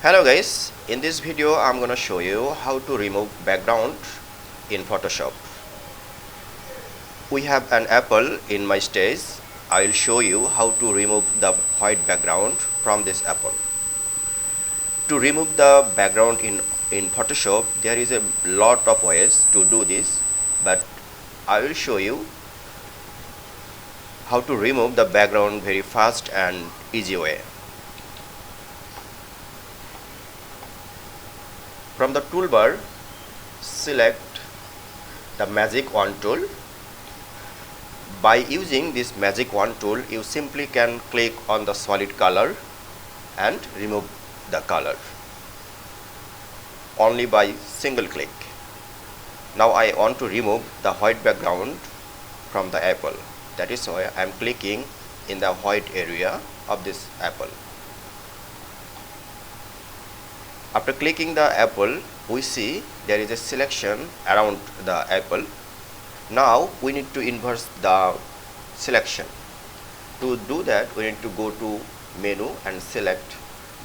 Hello guys, in this video I'm gonna show you how to remove background in Photoshop. We have an apple in my stage. I'll show you how to remove the white background from this apple. To remove the background in Photoshop, there is a lot of ways to do this, but I will show you how to remove the background very fast and easy way. From the toolbar, select the magic wand tool. By using this magic wand tool, you simply can click on the solid color and remove the color only by single click. Now I want to remove the white background from the apple. That is why I am clicking in the white area of this apple. After clicking the apple, we see there is a selection around the apple. Now we need to invert the selection. To do that, we need to go to menu and select,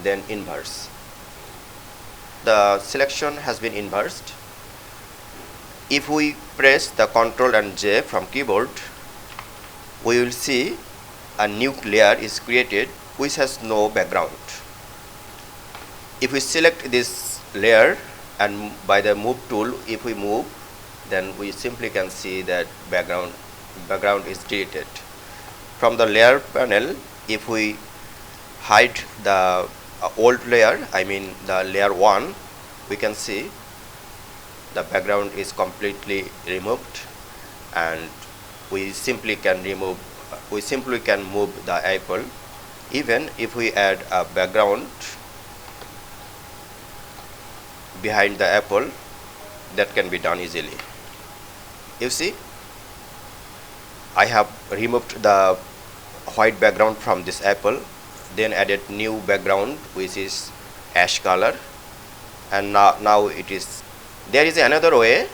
then inverse. The selection has been inversed. If we press the Ctrl and J from keyboard, we will see a new layer is created which has no background. If we select this layer and by the move tool, if we move, then we simply can see that background is deleted. From the layer panel, if we hide the old layer, I mean the layer 1, we can see the background is completely removed, and we simply can move the apple. Even if we add a background behind the apple, that can be done easily. You see, I have removed the white background from this apple, then added new background which is ash color, and now it is. There is another way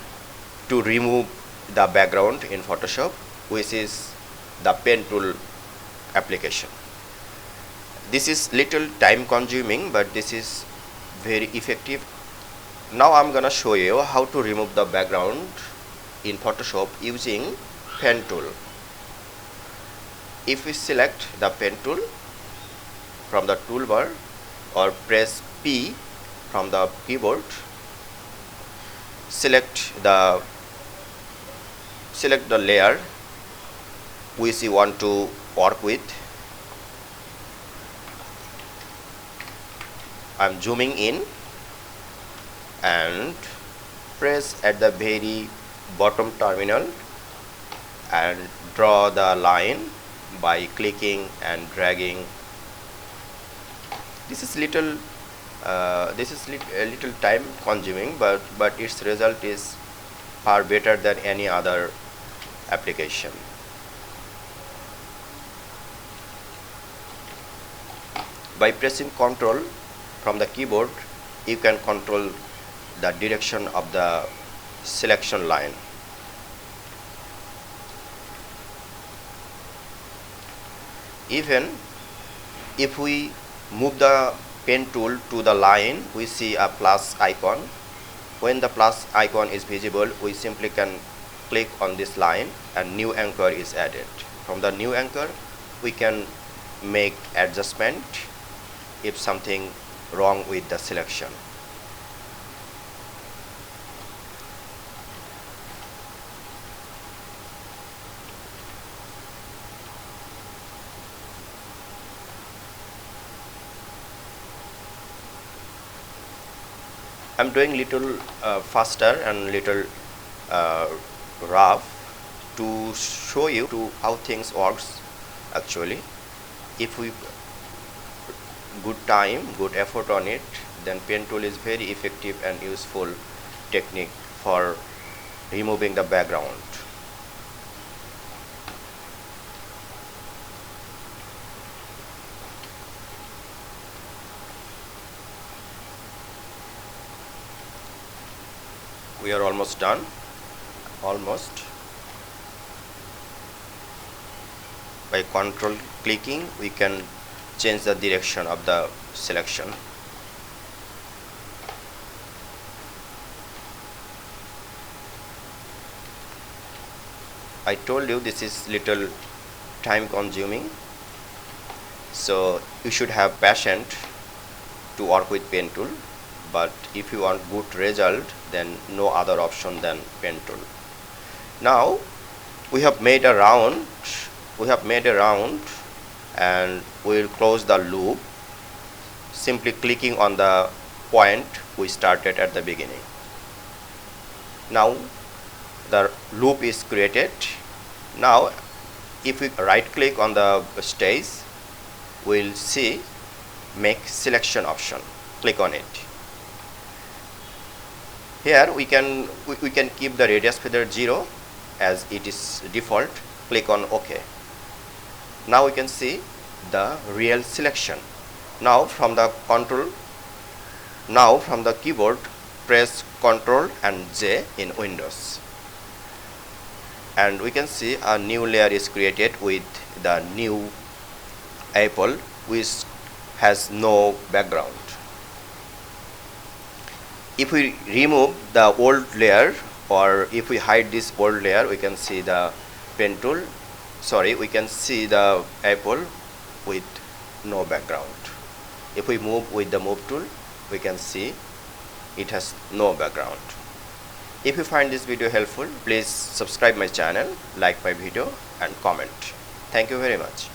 to remove the background in Photoshop, which is the pen tool application. This is little time consuming, but this is very effective. Now I'm gonna show you how to remove the background in Photoshop using pen tool. If we select the pen tool from the toolbar or press P from the keyboard, select the layer which you want to work with. I'm zooming in and press at the very bottom terminal and draw the line by clicking and dragging. This is a little time consuming, but its result is far better than any other application. By pressing Ctrl from the keyboard, you can control the direction of the selection line. Even if we move the pen tool to the line, we see a plus icon. When the plus icon is visible, we simply can click on this line and new anchor is added. From the new anchor, we can make adjustment if something wrong with the selection. I'm doing little faster and little rough to show you how things works actually. If we good time, good effort on it, then pen tool is very effective and useful technique for removing the background. We are almost done. By control clicking, we can change the direction of the selection. I told you this is little time consuming, so you should have patience to work with pen tool, but if you want good result, then no other option than pen tool. Now we have made a round, and we will close the loop simply clicking on the point we started at the beginning. Now the loop is created. Now if we right click on the stage, we'll see make selection option. Click on it. Here we can keep the radius feather 0 as it is default. Click on OK. Now we can see the real selection. Now from the keyboard, press Ctrl and J in Windows, and we can see a new layer is created with the new apple which has no background. If we remove the old layer, or if we hide this old layer, we can see the pen tool, we can see the apple with no background. If we move with the move tool, we can see it has no background. If you find this video helpful, please subscribe my channel, like my video and comment. Thank you very much.